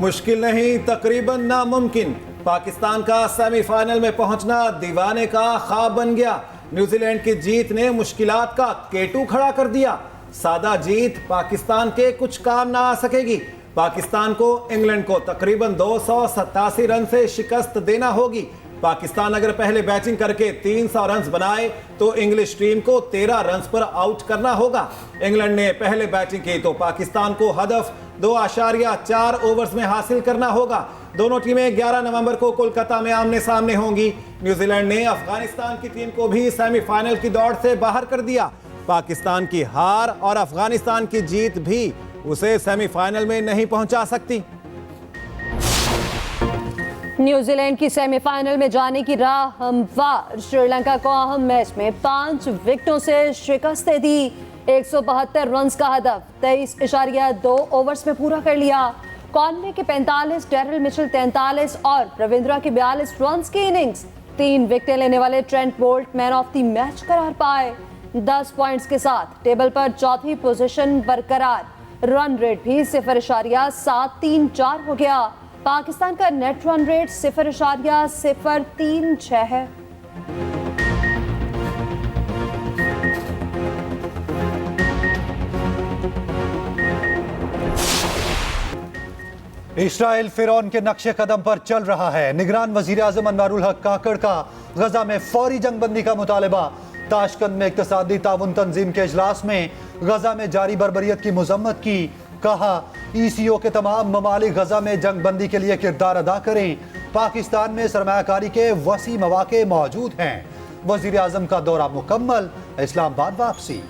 मुश्किल नहीं, तकरीबन नामुमकिन। पाकिस्तान का सेमीफाइनल में पहुंचना दीवाने का ख्वाब बन गया। न्यूजीलैंड की जीत ने मुश्किलात का केटू खड़ा कर दिया। सादा जीत पाकिस्तान के कुछ काम ना आ सकेगी। पाकिस्तान को इंग्लैंड को तकरीबन 287 रन से शिकस्त देना होगी। पाकिस्तान अगर पहले बैटिंग करके 300 रन बनाए तो इंग्लिश टीम को 13 रन पर आउट करना होगा। इंग्लैंड ने पहले बैटिंग की तो पाकिस्तान को हदफ 2.4 ओवर्स में हासिल करना होगा। दोनों टीमें 11 नवंबर को कोलकाता में आमने सामने होंगी। न्यूजीलैंड ने अफगानिस्तान की टीम को भी सेमीफाइनल की दौड़ से बाहर कर दिया। पाकिस्तान की हार और अफगानिस्तान की जीत भी उसे सेमीफाइनल में नहीं पहुंचा सकती। न्यूजीलैंड की सेमीफाइनल में जाने की राह हमवार। श्रीलंका को अहम मैच में 5 विकेटों से शिकस्त दे दी। 172 रन का हदफ 23.2 ओवर्स में पूरा कर लिया। कॉनवे के 45, डेरिल मिचेल 43 और रविंद्रा के 42 रन की इनिंग्स 3 विकेटें लेने वाले Trent Boult man of the match करार पाए। 10 पॉइंट्स के साथ टेबल पर चौथी पोजीशन बरकरार। रन रेट भी 0.734 हो गया। पाकिस्तान का नेट रन रेट 0.036 है। इस्राइल फिरौन के नक्शे कदम पर चल रहा है। निगरान वजीर आजम अनवारुल हक काकड़ का गजा में फौरी जंगबंदी का मुतालबा। ताशकंद में इक्तसादी ताउन तंजीम के इजलास में गजा में जारी बर्बरियत की मजम्मत की। कहा ECO के तमाम ममालिक गजा में जंगबंदी के लिए किरदार अदा करें। पाकिस्तान में सरमायाकारी के वसी मौके मौजूद हैं। वजीर आजम का दौरा मुकम्मल, इस्लामाबाद वापसी।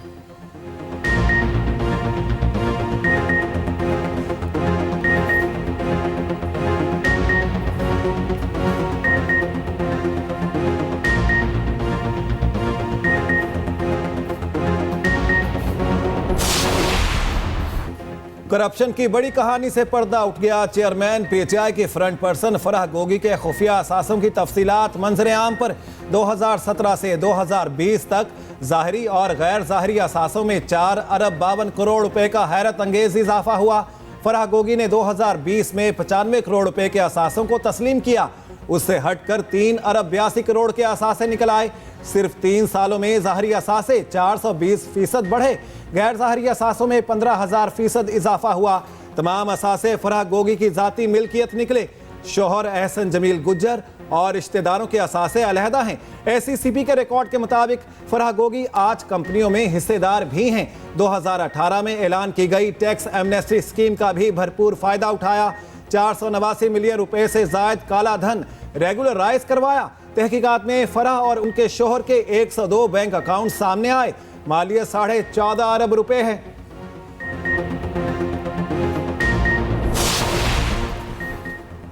करप्शन की बड़ी कहानी से पर्दा उठ गया। चेयरमैन PTI के फ्रंट पर्सन फराह गोगी के खुफिया असासों की तफसीलात मंजरे आम पर। 2017 से 2020 तक ज़ाहरी और गैर ज़ाहरी असासों में 4 अरब 52 करोड़ रुपए का हैरत अंगेज इजाफा हुआ। फराह गोगी ने 2020 में 95 करोड़ रुपए के असासों को तस्लीम किया। उससे हटकर 3 अरब 82 करोड़ के असासे निकल आए। सिर्फ 3 सालों में ज़ाहरी असासे 420% बढ़े। गैर ज़ाहरी असासों में 15,000% इजाफा हुआ। तमाम असासे फराह गोगी की ज़ाती मिल्कियत निकले। शोहर एहसन जमील गुज्जर और रिश्तेदारों के असासे अलहदा हैं। SECP के रिकॉर्ड के मुताबिक फराह गोगी 8 कंपनियों में हिस्सेदार भी हैं। 2018 में ऐलान की गई टैक्स एमनेस्टी स्कीम का भी भरपूर फायदा उठाया। 489 मिलियन रुपए से जायद काला धन रेगुलराइज करवाया। तहकीकात में फराह और उनके शोहर के 102 बैंक अकाउंट सामने आए। मालियत 14.5 अरब रुपए है।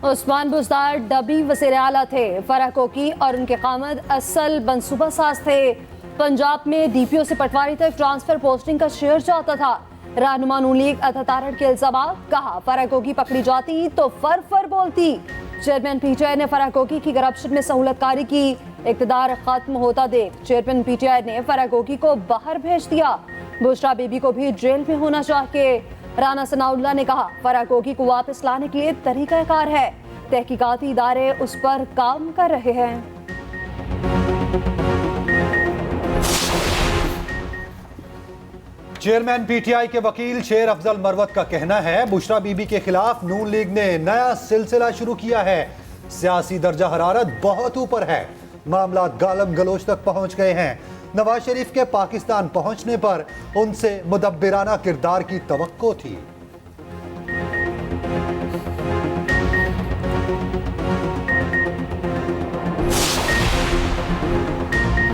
उस्मान बुज़दार डबी वज़ीर आला थे। फराह गोगी और उनके कामद असल मनसूबा साज थे। पंजाब में DPO से पटवारी तक ट्रांसफर पोस्टिंग का शेयर चाहता था। रहनुमा नून लीग अतातारड़ के इल्जाम। कहा फराह गोगी पकड़ी जाती तो फर बोलती। चेयरमैन PTI ने फराह गोगी की करप्शन में सहूलतकारी की। इक़्तिदार खत्म होता देख चेयरमैन PTI ने फराह गोगी को बाहर भेज दिया। बुशरा बीबी को भी जेल में होना चाहिए। राना सनाउल्लाह ने कहा फराह गोगी को वापस लाने के लिए तरीकाकार है। तहकीकाती इदारे उस पर काम कर रहे हैं। चेयरमैन PTI के वकील शेर अफजल मरवत का कहना है बुशरा बीबी के खिलाफ नून लीग ने नया सिलसिला शुरू किया है। सियासी दर्जा हरारत बहुत ऊपर है। मामला गालम गलोच तक पहुंच गए हैं। नवाज शरीफ के पाकिस्तान पहुंचने पर उनसे मुदब्बिराना किरदार की तवक्को थी।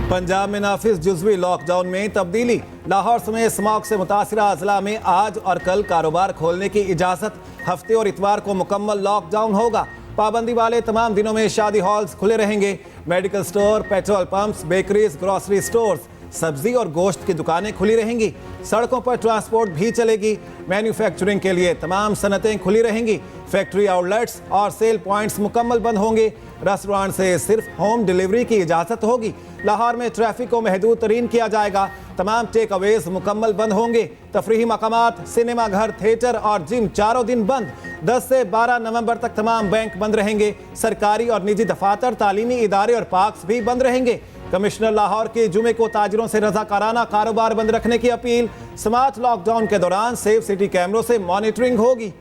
पंजाब में नाफिज जुज़वी लॉकडाउन में तब्दीली। लाहौर समेत स्मॉग से मुतासिरा अजला में आज और कल कारोबार खोलने की इजाज़त। हफ्ते और इतवार को मुकम्मल लॉकडाउन होगा। पाबंदी वाले तमाम दिनों में शादी हॉल्स खुले रहेंगे। Medical store, petrol pumps, bakeries, grocery stores सब्जी और गोश्त की दुकानें खुली रहेंगी। सड़कों पर ट्रांसपोर्ट भी चलेगी। मैन्युफैक्चरिंग के लिए तमाम सनतें खुली रहेंगी। फैक्ट्री आउटलेट्स और सेल पॉइंट्स मुकम्मल बंद होंगे। रेस्टोरेंट से सिर्फ होम डिलीवरी की इजाज़त होगी। लाहौर में ट्रैफिक को महदूद तरीन किया जाएगा। तमाम टेक अवेज मुकम्मल बंद होंगे। तफरीही मकामात, सिनेमा घर, थिएटर और जिम चारों दिन बंद। 10 से 12 नवंबर तक तमाम बैंक बंद रहेंगे। सरकारी और निजी दफातर, तालीमी इदारे और पार्क्स भी बंद रहेंगे। कमिश्नर लाहौर के जुमे को ताजिरों से रजाकाराना कारोबार बंद रखने की अपील। स्मार्ट लॉकडाउन के दौरान सेफ सिटी कैमरों से मॉनिटरिंग होगी।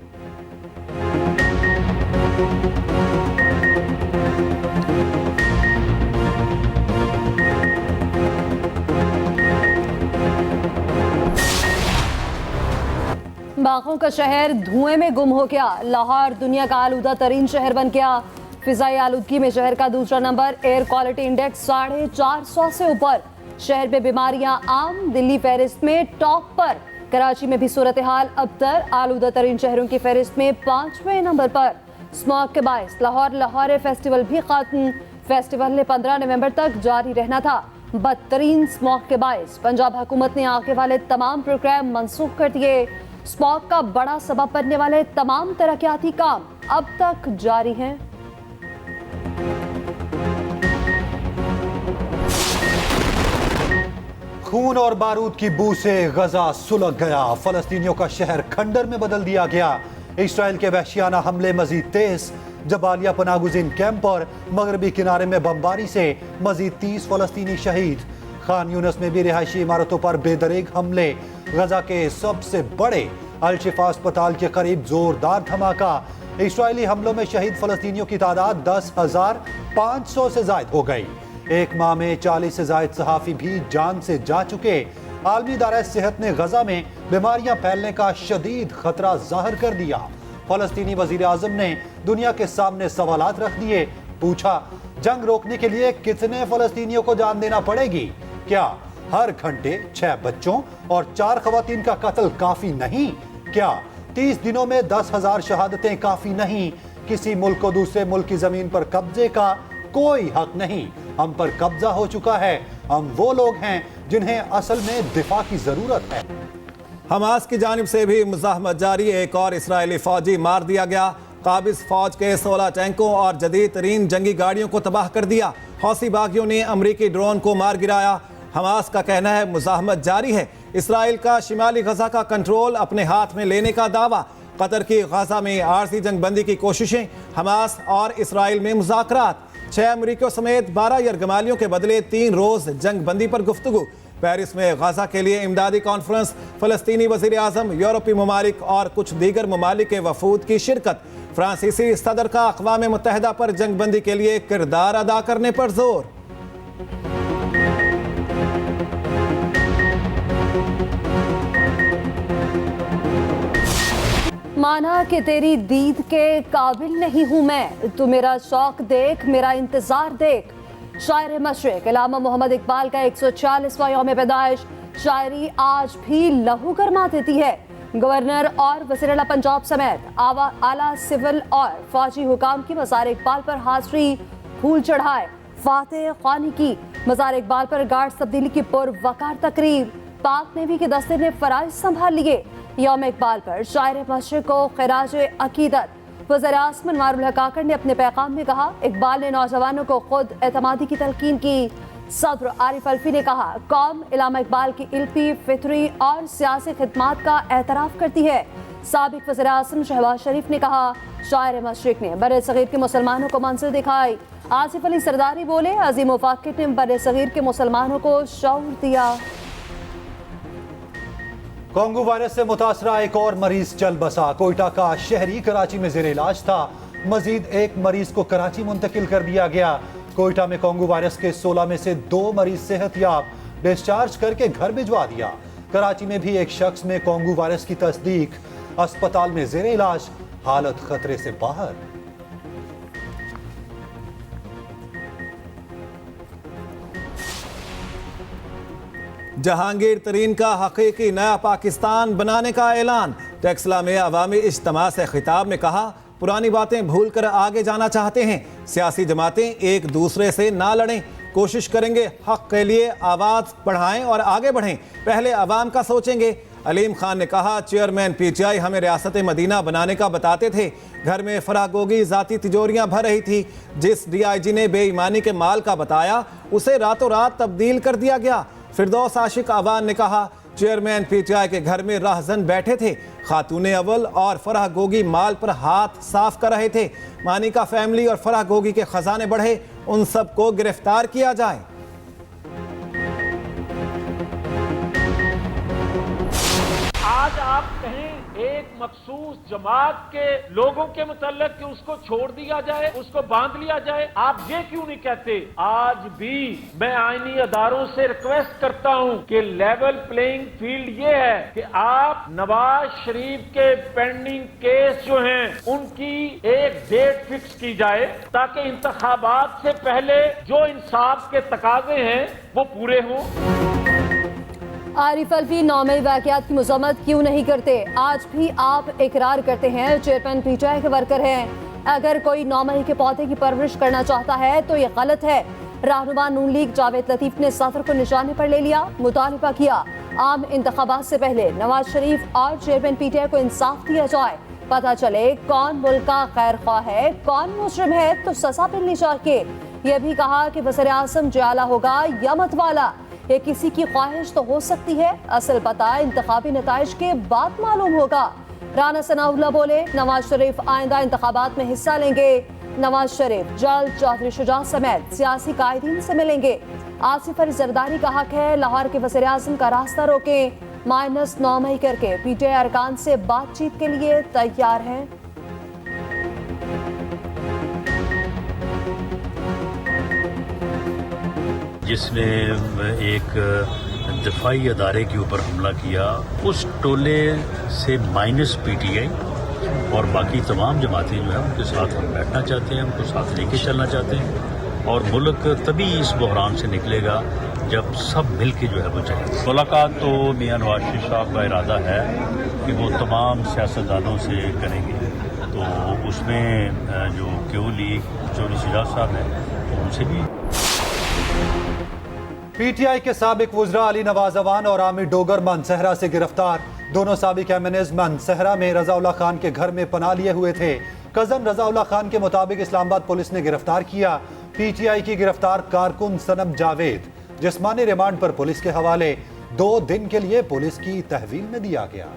बागों का शहर धुएं में गुम हो गया। लाहौर दुनिया का आलूदा तरीन शहर बन गया। फिजाई आलूदगी में शहर का दूसरा नंबर। एयर क्वालिटी इंडेक्स 450 से ऊपर। शहर में बीमारियां आम। दिल्ली फहरिस्त में टॉप पर। कराची में भी सूरत हाल अबतर। आलूदा तरीन शहरों की फहरिस्त में 5वें नंबर पर। स्मॉग के बायस लाहौर फेस्टिवल भी खत्म। फेस्टिवल ने 15 नवंबर तक जारी रहना था। बदतरीन स्मॉग के बायस पंजाब हुकूमत ने आगे वाले तमाम प्रोग्राम मनसूख कर दिए। स्मॉग का बड़ा सबब बनने वाले तमाम तरक्याती काम अब तक जारी हैं। खून और बारूद की बू से गजा सुलग गया। फलस्तीनियों का शहर खंडर में बदल दिया गया। इस्राएल के वहशियाना हमले मजीद तेज। जबालिया पनागुज़ीन कैंप और मगरबी किनारे में बमबारी से मजीद 30 फलस्तीनी शहीद। खान यूनस में भी रिहायशी इमारतों पर बेदरेग हमले। गजा के सबसे बड़े अल शिफा अस्पताल के करीब जोरदार धमाका। इस्राएली हमलों में शहीद फलस्तीनियों की तादाद 10,500 से जायद हो गई। एक माह में 40 से जायद सहाफ़ी भी जान से जा चुके। आलमी इदारा सेहत ने गजा में बीमारियां फैलने का शदीद खतरा जाहिर कर दिया। फलस्तीनी वजीर आजम ने दुनिया के सामने सवालात रख दिए। पूछा, जंग रोकने के लिए कितने फलस्तीनियों को जान देना पड़ेगी? क्या हर घंटे 6 बच्चों और 4 खवातीन का कत्ल काफी नहीं? क्या 30 दिनों में 10,000 शहादतें काफी नहीं? किसी मुल्क को दूसरे मुल्क की जमीन पर कब्जे का कोई हक नहीं। हम पर कब्जा हो चुका है। हम वो लोग हैं जिन्हें असल में दिफा की जरूरत है। हमास की जानिब से भी मुज़ाहमत जारी। एक और इसराइली फौजी मार दिया गया। काबिज फौज के 16 टैंकों और जदीद तरीन जंगी गाड़ियों को तबाह कर दिया। हौसी बागियों ने अमरीकी ड्रोन को मार गिराया। हमास का कहना है मुज़ाहमत जारी है। इसराइल का शिमाली गजा का कंट्रोल अपने हाथ में लेने का दावा। कतर की गजा में आरजी जंगबंदी की कोशिशें। हमास और इसराइल में मुज़ाकरात। 6 अमरीकियों समेत 12 यरगमालियों के बदले 3 रोज जंगबंदी पर गुफ्तगू। पेरिस में गजा के लिए इमदादी कॉन्फ्रेंस। फलस्तीनी वजीर आजम, यूरोपीय ममालिक और कुछ दीगर ममालिक के वफूद की शिरकत। फ्रांसीसी सदर का अक़वाम मुत्तहिदा पर जंगबंदी के लिए किरदार अदा करने पर जोर। माना कि तेरी दीद के काबिल नहीं हूं मैं, तू मेरा शौक देख, मेरा इंतजार देख। शायर मशरिक अल्लामा मोहम्मद इकबाल का 146वां यौम पैदाइश। शायरी आज भी लहू गरमा देती है। गवर्नर और वज़ीर आला पंजाब समेत आला सिविल और फौजी हुकाम की मज़ार इकबाल पर हाज़री। फूल चढ़ाए, फातेह ख़्वानी की। मज़ार इकबाल पर गार्ड्स तब्दीली की पुरवकार तकरीब। पाक नेवी के दस्ते ने फ़राइज़ संभाल लिए। यौम इकबाल पर शायर मशरिक को ख़िराज अकीदत। वज़ीर आज़म अनवारुल हक काकड़ ने अपने पैगाम में कहा, इकबाल ने नौजवानों को खुद एतमादी की तलकीन की। सदर आरिफ अल्फी ने कहा, कौम अल्लामा इकबाल की इल्मी, फितरी और सियासी खिदमात का एतराफ़ करती है। साबिक़ वज़ीर आज़म शहबाज शरीफ ने कहा, शायर मशरिक ने बरे सगीर के मुसलमानों को मंजिल दिखाई। आसिफ अली सरदारी बोले, अजीम मुफ़ाक्किर ने बरे सगीर के मुसलमानों को शऊर दिया। कोंगो वायरस से मुतासरा एक और मरीज चल बसा। कोयटा का शहरी कराची में जेर इलाज था। मजीद एक मरीज को कराची मुंतकिल कर दिया गया। कोयटा में कोंगो वायरस के 16 में से 2 मरीज सेहतयाब, डिस्चार्ज करके घर भिजवा दिया। कराची में भी एक शख्स में कोंगो वायरस की तस्दीक। अस्पताल में जेर इलाज, हालत खतरे से बाहर। जहांगीर तरीन का हकीकी नया पाकिस्तान बनाने का ऐलान। टेक्सला में अवामी इज्तिमा से खिताब में कहा, पुरानी बातें भूल कर आगे जाना चाहते हैं। सियासी जमातें एक दूसरे से ना लड़ें। कोशिश करेंगे हक के लिए आवाज़ बढ़ाएं और आगे बढ़ें, पहले अवाम का सोचेंगे। अलीम खान ने कहा, चेयरमैन पीटीआई हमें रियासत मदीना बनाने का बताते थे, घर में फराह गोगी जाती तिजोरियां भर रही थी। जिस डीआईजी ने बेईमानी के माल का बताया उसे रातों रात तब्दील कर दिया गया। फिरदौस आशिक अवान ने कहा, चेयरमैन पीटीआई के घर में राहजन बैठे थे, खातून अव्वल और फराह गोगी माल पर हाथ साफ कर रहे थे। मानी का फैमिली और फराह गोगी के खजाने बढ़े, उन सबको गिरफ्तार किया जाए। आज आप कहें एक मखसूस जमात के लोगों के मुतल्लिक कि उसको छोड़ दिया जाए, उसको बांध लिया जाए, आप ये क्यों नहीं कहते? आज भी मैं आईनी अदारों से रिक्वेस्ट करता हूं कि लेवल प्लेइंग फील्ड ये है कि आप नवाज शरीफ के पेंडिंग केस जो हैं उनकी एक डेट फिक्स की जाए ताकि इंतखाबात से पहले जो इंसाफ के तकाजे हैं वो पूरे हों। आरिफ अलवी 9 मई वाकयात की मजम्मत क्यों नहीं करते? आज भी आप इकरार करते हैं चेयरमैन पीटीआई के वर्कर हैं। अगर कोई 9 मई के पौधे की परवरिश करना चाहता है तो ये गलत है। रहनुमा नून लीग जावेद लतीफ ने सदर को निशाने पर ले लिया, मुतालिबा किया आम इंतखाबात से पहले नवाज शरीफ और चेयरमैन पीटीआई को इंसाफ दिया जाए, पता चले कौन मुल्क का खैर ख्वाह है, कौन मुजरिम है तो सजा मिलनी चाहिए। यह भी कहा कि वज़ीर आज़म जियाला होगा या मतवाला, ये किसी की ख्वाहिश तो हो सकती है, असल पता इंतखाबी नताइज के बाद मालूम होगा। राना सनाउल्लाह बोले, नवाज शरीफ आइंदा इंतखाबात में हिस्सा लेंगे। नवाज शरीफ जल्द चौधरी शुजा समेत सियासी कायदीन से मिलेंगे। आसिफ अली जरदारी का हक है लाहौर के वज़ीर आज़म का रास्ता रोकें, -9 मई करके पीटीआई अरकान से बातचीत के लिए तैयार हैं। जिसने एक दिफाई अदारे के ऊपर हमला किया, उस टोले से माइनस पीटीआई और बाकी तमाम जमातें जो है उनके साथ हम बैठना चाहते हैं, उनको साथ लेके चलना चाहते हैं और मुल्क तभी इस बहरान से निकलेगा जब सब मिल के जो है वो चले। मुलाकात तो मियां नवाज शरीफ साहब का इरादा है कि वो तमाम सियासतदानों से करेंगे, तो उसमें जो क्यों लीग चौधरी शुजा साहब हैं तो उनसे भी। पीटीआई के साबिक वुज़रा अली नवाज अवान और आमिर डोगर मानसहरा से गिरफ्तार। दोनों साबिक एमएनएज मानसहरा में रज़ाउल्लाह खान के घर में पनाह लिए हुए थे। कजन रज़ाउल्लाह खान के मुताबिक इस्लामाबाद पुलिस ने गिरफ्तार किया। पीटीआई की गिरफ्तार कारकुन सनम जावेद जिस्मानी रिमांड पर पुलिस के हवाले 2 दिन के लिए पुलिस की तहवील में दिया गया।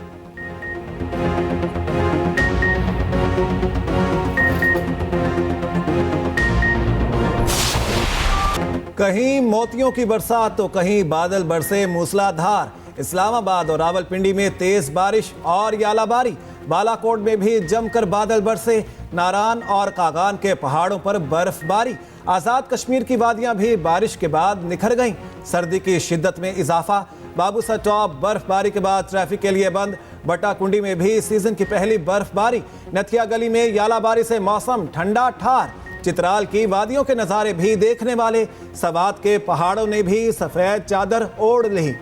कहीं मोतियों की बरसात तो कहीं बादल बरसे मूसलाधार। इस्लामाबाद और रावलपिंडी में तेज बारिश और यालाबारी। बालाकोट में भी जमकर बादल बरसे। नारान और कागान के पहाड़ों पर बर्फबारी। आज़ाद कश्मीर की वादियां भी बारिश के बाद निखर गईं। सर्दी की शिद्दत में इजाफा। बाबूसा टॉप बर्फबारी के बाद ट्रैफिक के लिए बंद। बट्टाकुंडी में भी सीजन की पहली बर्फबारी। नथिया गली में यालाबारी से मौसम ठंडा ठार। चित्राल की वादियों के नज़ारे भी देखने वाले। सवात के पहाड़ों ने भी सफेद चादर ओढ़ ली।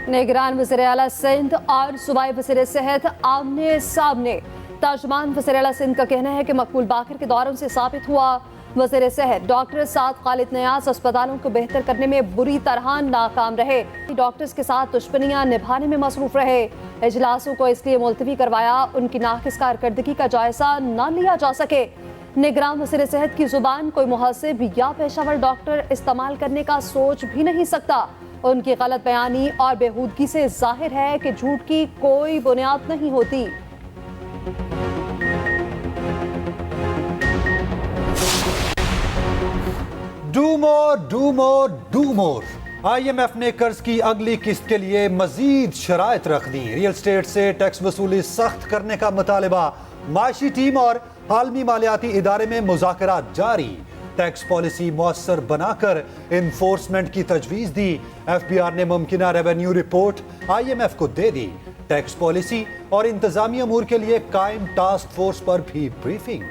निगरान वज़ीर आला सिंध और सूबाई वज़ीर सेहत आमने सामने। तर्जुमान वज़ीर आला सिंध का कहना है कि मकबूल बाकर के दौरों से साबित हुआ वज़ीर सेहत डॉक्टर साद खालिद नियाज अस्पतालों को बेहतर करने में बुरी तरह नाकाम रहे। डॉक्टर्स के साथ दुश्मनियां निभाने में मसरूफ रहे। इजलासों को इसलिए मुलतवी करवाया उनकी नाकिस कारकर्दगी का जायजा न लिया जा सके। निगरान वज़ीर सेहत की जुबान कोई मुहसिब या पेशावर डॉक्टर इस्तेमाल करने का सोच भी नहीं सकता। उनकी गलत बयानी और बेहूदगी से जाहिर है कि झूठ की कोई बुनियाद नहीं होती। Do more. IMF ने कर्ज की अगली किस्त के लिए मजीद शराइत रख दी। रियल एस्टेट से टैक्स वसूली सख्त करने का मुतालिबा। माशी टीम और आलमी मालियाती इदारे में मुज़ाकरात जारी। टैक्स पॉलिसी मौसर बनाकर इन्फोर्समेंट की तजवीज़ दी। FBR ने मुमकिना रेवेन्यू रिपोर्ट IMF को दे दी। टैक्स पॉलिसी और इंतजामी अमूर के लिए कायम टास्क फोर्स पर भी ब्रीफिंग।